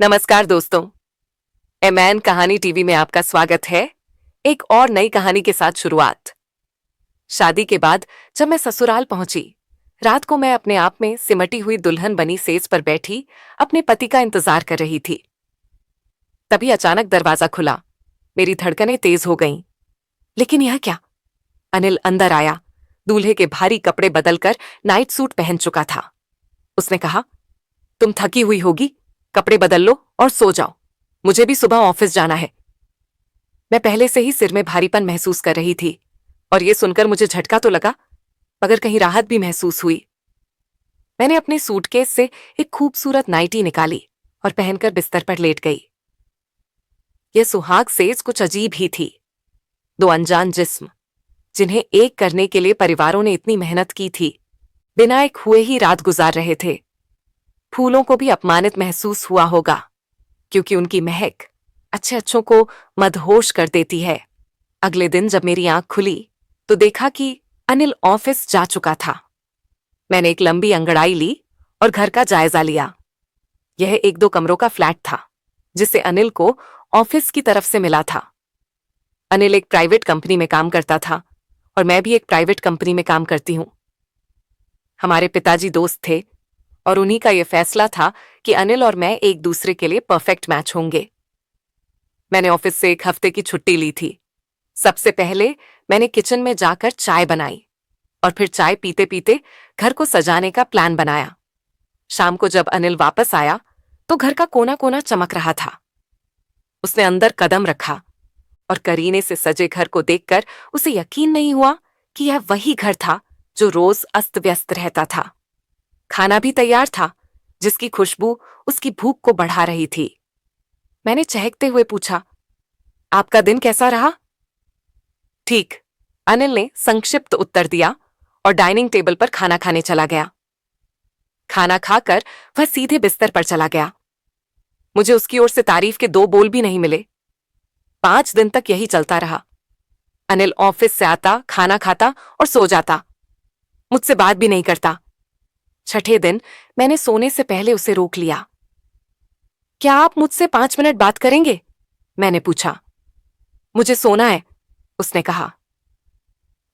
नमस्कार दोस्तों। A man कहानी टीवी में आपका स्वागत है। एक और नई कहानी के साथ शुरुआत। शादी के बाद जब मैं ससुराल पहुंची, रात को मैं अपने आप में सिमटी हुई दुल्हन बनी सेज पर बैठी अपने पति का इंतजार कर रही थी। तभी अचानक दरवाजा खुला। मेरी धड़कनें तेज हो गईं। लेकिन यह क्या? अनिल अंदर आया, दूल्हे के भारी कपड़े बदलकर नाइट सूट पहन चुका था। उसने कहा, तुम थकी हुई होगी, कपड़े बदल लो और सो जाओ, मुझे भी सुबह ऑफिस जाना है। मैं पहले से ही सिर में भारीपन महसूस कर रही थी और यह सुनकर मुझे झटका तो लगा, मगर कहीं राहत भी महसूस हुई। मैंने अपने सूटकेस से एक खूबसूरत नाइटी निकाली और पहनकर बिस्तर पर लेट गई। यह सुहाग सेज कुछ अजीब ही थी। दो अनजान जिस्म, जिन्हें एक करने के लिए परिवारों ने इतनी मेहनत की थी, बिना एक हुए ही रात गुजार रहे थे। फूलों को भी अपमानित महसूस हुआ होगा, क्योंकि उनकी महक अच्छे अच्छों को मदहोश कर देती है। अगले दिन जब मेरी आंख खुली तो देखा कि अनिल ऑफिस जा चुका था। मैंने एक लंबी अंगड़ाई ली और घर का जायजा लिया। यह एक दो कमरों का फ्लैट था, जिसे अनिल को ऑफिस की तरफ से मिला था। अनिल एक प्राइवेट कंपनी में काम करता था और मैं भी एक प्राइवेट कंपनी में काम करती हूं। हमारे पिताजी दोस्त थे और उन्हीं का यह फैसला था कि अनिल और मैं एक दूसरे के लिए परफेक्ट मैच होंगे। मैंने ऑफिस से एक हफ्ते की छुट्टी ली थी। सबसे पहले मैंने किचन में जाकर चाय बनाई और फिर चाय पीते पीते घर को सजाने का प्लान बनाया। शाम को जब अनिल वापस आया तो घर का कोना कोना चमक रहा था। उसने अंदर कदम रखा और करीने से सजे घर को देखकर उसे यकीन नहीं हुआ कि यह वही घर था जो रोज अस्त व्यस्त रहता था। खाना भी तैयार था, जिसकी खुशबू उसकी भूख को बढ़ा रही थी। मैंने चहकते हुए पूछा, आपका दिन कैसा रहा? ठीक, अनिल ने संक्षिप्त उत्तर दिया और डाइनिंग टेबल पर खाना खाने चला गया। खाना खाकर वह सीधे बिस्तर पर चला गया। मुझे उसकी ओर से तारीफ के दो बोल भी नहीं मिले। 5 दिन तक यही चलता रहा। अनिल ऑफिस से आता, खाना खाता और सो जाता। मुझसे बात भी नहीं करता। छठे दिन मैंने सोने से पहले उसे रोक लिया। क्या आप मुझसे 5 मिनट बात करेंगे? मैंने पूछा। मुझे सोना है, उसने कहा।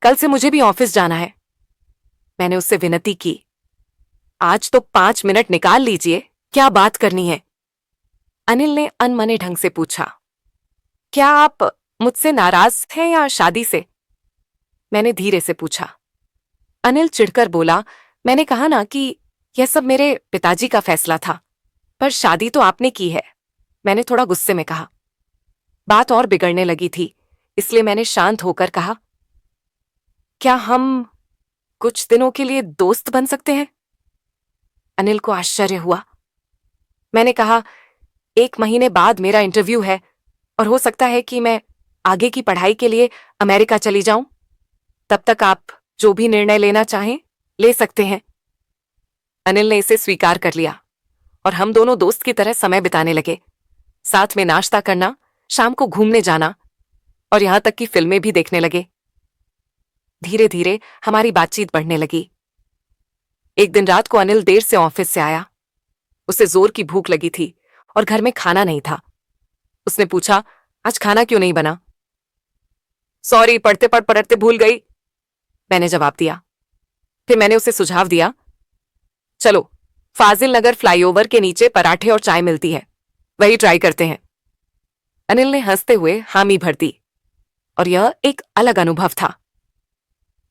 कल से मुझे भी ऑफिस जाना है। मैंने उससे विनती की। आज तो 5 मिनट निकाल लीजिए, क्या बात करनी है? अनिल ने अनमने ढंग से पूछा। क्या आप मुझसे नाराज हैं या शादी से? मैंने धीरे से पूछा। अनिल चिढ़कर बोला, मैंने कहा ना कि यह सब मेरे पिताजी का फैसला था, पर शादी तो आपने की है, मैंने थोड़ा गुस्से में कहा। बात और बिगड़ने लगी थी, इसलिए मैंने शांत होकर कहा, क्या हम कुछ दिनों के लिए दोस्त बन सकते हैं? अनिल को आश्चर्य हुआ। मैंने कहा, 1 महीने बाद मेरा इंटरव्यू है और हो सकता है कि मैं आगे की पढ़ाई के लिए अमेरिका चली जाऊं। तब तक आप जो भी निर्णय लेना चाहें ले सकते हैं। अनिल ने इसे स्वीकार कर लिया और हम दोनों दोस्त की तरह समय बिताने लगे। साथ में नाश्ता करना, शाम को घूमने जाना और यहां तक कि फिल्में भी देखने लगे। धीरे धीरे हमारी बातचीत बढ़ने लगी। एक दिन रात को अनिल देर से ऑफिस से आया। उसे जोर की भूख लगी थी और घर में खाना नहीं था। उसने पूछा, आज खाना क्यों नहीं बना? सॉरी, पढ़ते भूल गई, मैंने जवाब दिया। फिर मैंने उसे सुझाव दिया, चलो फाजिल नगर फ्लाईओवर के नीचे पराठे और चाय मिलती है, वही ट्राई करते हैं। अनिल ने हंसते हुए हामी भर दी और यह एक अलग अनुभव था।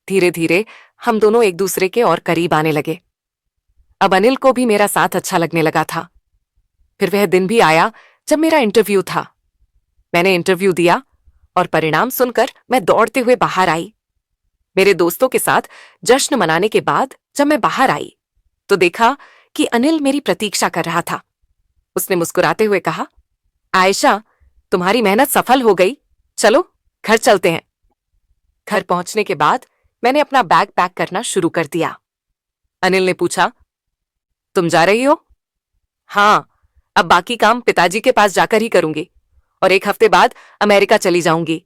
धीरे धीरे हम दोनों एक दूसरे के और करीब आने लगे। अब अनिल को भी मेरा साथ अच्छा लगने लगा था। फिर वह दिन भी आया जब मेरा इंटरव्यू था। मैंने इंटरव्यू दिया और परिणाम सुनकर मैं दौड़ते हुए बाहर आई। मेरे दोस्तों के साथ जश्न मनाने के बाद जब मैं बाहर आई तो देखा कि अनिल मेरी प्रतीक्षा कर रहा था। उसने मुस्कुराते हुए कहा, आयशा, तुम्हारी मेहनत सफल हो गई, चलो घर चलते हैं। घर पहुंचने के बाद मैंने अपना बैग पैक करना शुरू कर दिया। अनिल ने पूछा, तुम जा रही हो? हाँ, अब बाकी काम पिताजी के पास जाकर ही करूंगी और 1 हफ्ते बाद अमेरिका चली जाऊंगी।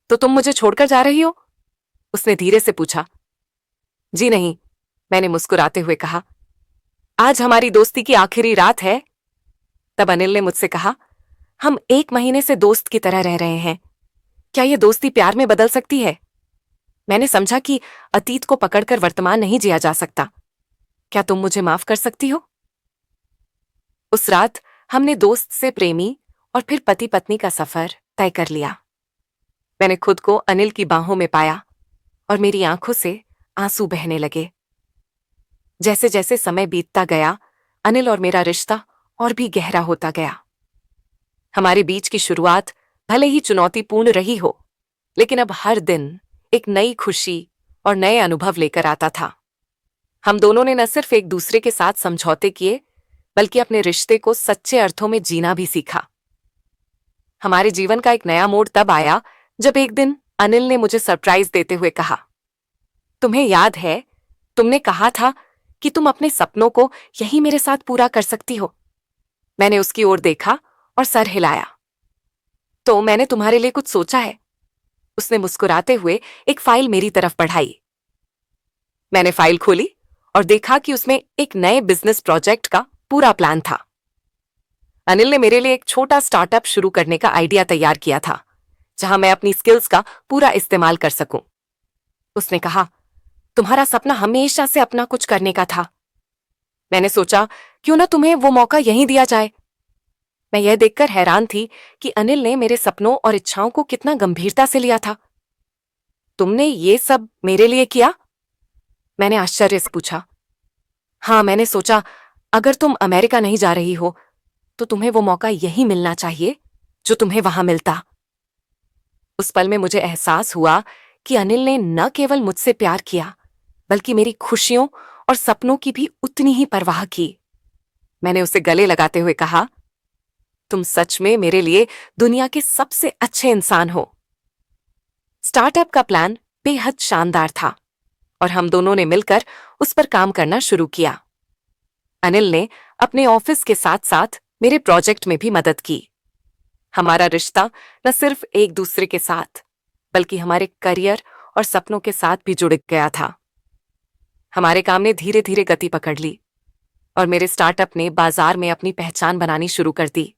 तो तुम मुझे छोड़कर जा रही हो? उसने धीरे से पूछा। जी नहीं, मैंने मुस्कुराते हुए कहा, आज हमारी दोस्ती की आखिरी रात है। तब अनिल ने मुझसे कहा, हम 1 महीने से दोस्त की तरह रह रहे हैं, क्या ये दोस्ती प्यार में बदल सकती है? मैंने समझा कि अतीत को पकड़कर वर्तमान नहीं जिया जा सकता। क्या तुम मुझे माफ कर सकती हो? उस रात हमने दोस्त से प्रेमी और फिर पति पत्नी का सफर तय कर लिया। मैंने खुद को अनिल की बाहों में पाया और मेरी आंखों से आंसू बहने लगे। जैसे जैसे समय बीतता गया, अनिल और मेरा रिश्ता और भी गहरा होता गया। हमारे बीच की शुरुआत भले ही चुनौतीपूर्ण रही हो, लेकिन अब हर दिन एक नई खुशी और नए अनुभव लेकर आता था। हम दोनों ने न सिर्फ एक दूसरे के साथ समझौते किए, बल्कि अपने रिश्ते को सच्चे अर्थों में जीना भी सीखा। हमारे जीवन का एक नया मोड़ तब आया जब एक दिन अनिल ने मुझे सरप्राइज देते हुए कहा, तुम्हें याद है, तुमने कहा था कि तुम अपने सपनों को यही मेरे साथ पूरा कर सकती हो। मैंने उसकी ओर देखा और सर हिलाया। तो मैंने तुम्हारे लिए कुछ सोचा है। उसने मुस्कुराते हुए एक फाइल मेरी तरफ बढ़ाई। मैंने फाइल खोली और देखा कि उसमें एक नए बिजनेस प्रोजेक्ट का पूरा प्लान था। अनिल ने मेरे लिए एक छोटा स्टार्टअप शुरू करने का आइडिया तैयार किया था, जहां मैं अपनी स्किल्स का पूरा इस्तेमाल कर सकूं। उसने कहा, तुम्हारा सपना हमेशा से अपना कुछ करने का था। मैंने सोचा, क्यों ना तुम्हें वो मौका यहीं दिया जाए। मैं यह देखकर हैरान थी कि अनिल ने मेरे सपनों और इच्छाओं को कितना गंभीरता से लिया था। तुमने ये सब मेरे लिए किया? मैंने आश्चर्य से पूछा। हाँ, मैंने सोचा, अगर तुम अमेरिका नहीं जा रही हो, तो तुम्हें वो मौका यही मिलना चाहिए जो तुम्हें वहां मिलता। उस पल में मुझे एहसास हुआ कि अनिल ने न केवल मुझसे प्यार किया, बल्कि मेरी खुशियों और सपनों की भी उतनी ही परवाह की। मैंने उसे गले लगाते हुए कहा, तुम सच में मेरे लिए दुनिया के सबसे अच्छे इंसान हो। स्टार्टअप का प्लान बेहद शानदार था और हम दोनों ने मिलकर उस पर काम करना शुरू किया। अनिल ने अपने ऑफिस के साथ साथ मेरे प्रोजेक्ट में भी मदद की। हमारा रिश्ता न सिर्फ एक दूसरे के साथ, बल्कि हमारे करियर और सपनों के साथ भी जुड़ गया था। हमारे काम ने धीरे धीरे गति पकड़ ली और मेरे स्टार्टअप ने बाजार में अपनी पहचान बनानी शुरू कर दी।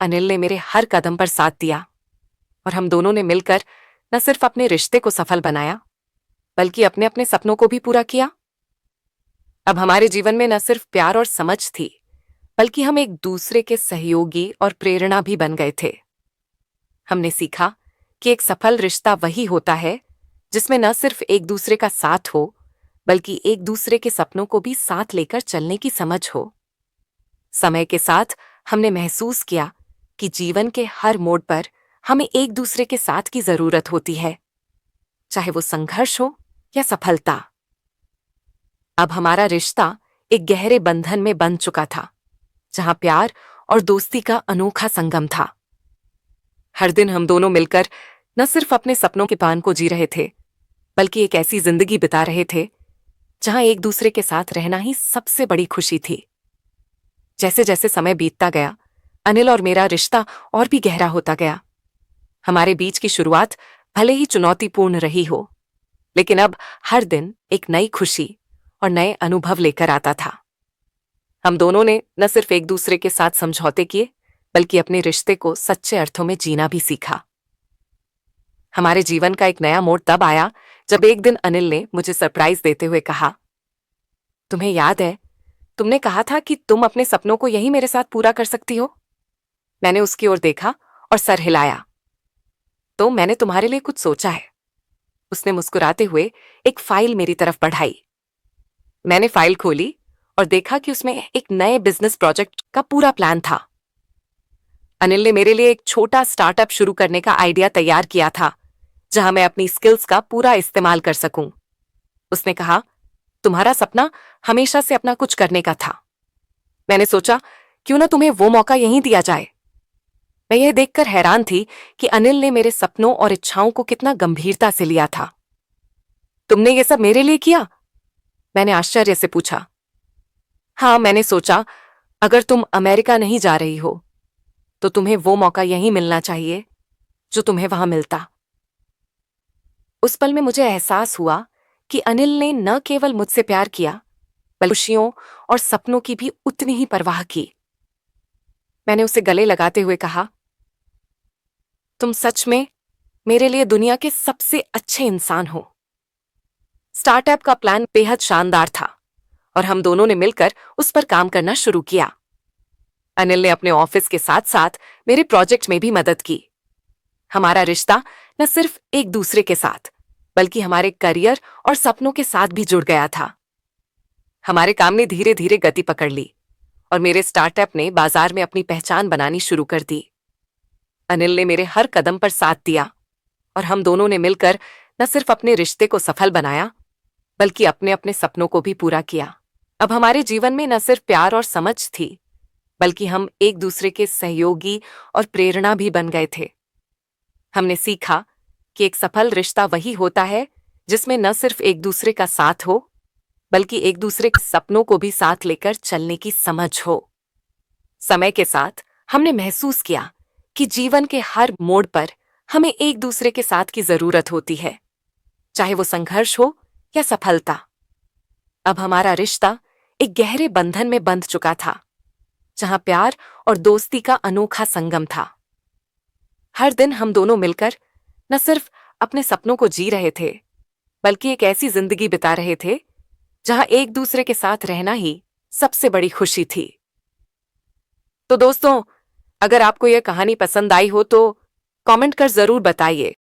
अनिल ने मेरे हर कदम पर साथ दिया और हम दोनों ने मिलकर न सिर्फ अपने रिश्ते को सफल बनाया, बल्कि अपने अपने सपनों को भी पूरा किया। अब हमारे जीवन में न सिर्फ प्यार और समझ थी, बल्कि हम एक दूसरे के सहयोगी और प्रेरणा भी बन गए थे। हमने सीखा कि एक सफल रिश्ता वही होता है जिसमें न सिर्फ एक दूसरे का साथ हो, बल्कि एक दूसरे के सपनों को भी साथ लेकर चलने की समझ हो। समय के साथ हमने महसूस किया कि जीवन के हर मोड़ पर हमें एक दूसरे के साथ की जरूरत होती है, चाहे वो संघर्ष हो या सफलता। अब हमारा रिश्ता एक गहरे बंधन में बंध चुका था, जहां प्यार और दोस्ती का अनोखा संगम था। हर दिन हम दोनों मिलकर न सिर्फ अपने सपनों के पान को जी रहे थे, बल्कि एक ऐसी जिंदगी बिता रहे थे जहां एक दूसरे के साथ रहना ही सबसे बड़ी खुशी थी। जैसे जैसे समय बीतता गया, अनिल और मेरा रिश्ता और भी गहरा होता गया। हमारे बीच की शुरुआत भले ही चुनौतीपूर्ण रही हो, लेकिन अब हर दिन एक नई खुशी और नए अनुभव लेकर आता था। हम दोनों ने न सिर्फ एक दूसरे के साथ समझौते किए, बल्कि अपने रिश्ते को सच्चे अर्थों में जीना भी सीखा। हमारे जीवन का एक नया मोड़ तब आया जब एक दिन अनिल ने मुझे सरप्राइज देते हुए कहा, तुम्हें याद है, तुमने कहा था कि तुम अपने सपनों को यही मेरे साथ पूरा कर सकती हो। मैंने उसकी ओर देखा और सर हिलाया। तो मैंने तुम्हारे लिए कुछ सोचा है। उसने मुस्कुराते हुए एक फाइल मेरी तरफ बढ़ाई। मैंने फाइल खोली और देखा कि उसमें एक नए बिजनेस प्रोजेक्ट का पूरा प्लान था। अनिल ने मेरे लिए एक छोटा स्टार्टअप शुरू करने का आइडिया तैयार किया था, जहां मैं अपनी स्किल्स का पूरा इस्तेमाल कर सकूं। उसने कहा, तुम्हारा सपना हमेशा से अपना कुछ करने का था। मैंने सोचा, क्यों ना तुम्हें वो मौका यहीं दिया जाए। मैं यह देखकर हैरान थी कि अनिल ने मेरे सपनों और इच्छाओं को कितना गंभीरता से लिया था। तुमने ये सब मेरे लिए किया? मैंने आश्चर्य से पूछा। हाँ, मैंने सोचा, अगर तुम अमेरिका नहीं जा रही हो, तो तुम्हें वो मौका यहीं मिलना चाहिए जो तुम्हें वहां मिलता। उस पल में मुझे एहसास हुआ कि अनिल ने न केवल मुझसे प्यार किया, बल्कि खुशियों और सपनों की भी उतनी ही परवाह की। मैंने उसे गले लगाते हुए कहा, तुम सच में मेरे लिए दुनिया के सबसे अच्छे इंसान हो। स्टार्टअप का प्लान बेहद शानदार था और हम दोनों ने मिलकर उस पर काम करना शुरू किया। अनिल ने अपने ऑफिस के साथ साथ मेरे प्रोजेक्ट में भी मदद की। हमारा रिश्ता न सिर्फ एक दूसरे के साथ बल्कि हमारे करियर और सपनों के साथ भी जुड़ गया था। हमारे काम ने धीरे धीरे गति पकड़ ली और मेरे स्टार्टअप ने बाजार में अपनी पहचान बनानी शुरू कर दी। अनिल ने मेरे हर कदम पर साथ दिया और हम दोनों ने मिलकर न सिर्फ अपने रिश्ते को सफल बनाया बल्कि अपने अपने सपनों को भी पूरा किया। अब हमारे जीवन में न सिर्फ प्यार और समझ थी बल्कि हम एक दूसरे के सहयोगी और प्रेरणा भी बन गए थे। हमने सीखा कि एक सफल रिश्ता वही होता है जिसमें न सिर्फ एक दूसरे का साथ हो बल्कि एक दूसरे के सपनों को भी साथ लेकर चलने की समझ हो। समय के साथ हमने महसूस किया कि जीवन के हर मोड़ पर हमें एक दूसरे के साथ की जरूरत होती है, चाहे वो संघर्ष हो या सफलता। अब हमारा रिश्ता एक गहरे बंधन में बंध चुका था, जहां प्यार और दोस्ती का अनोखा संगम था। हर दिन हम दोनों मिलकर न सिर्फ अपने सपनों को जी रहे थे बल्कि एक ऐसी जिंदगी बिता रहे थे जहां एक दूसरे के साथ रहना ही सबसे बड़ी खुशी थी। तो दोस्तों, अगर आपको यह कहानी पसंद आई हो तो कमेंट कर जरूर बताइए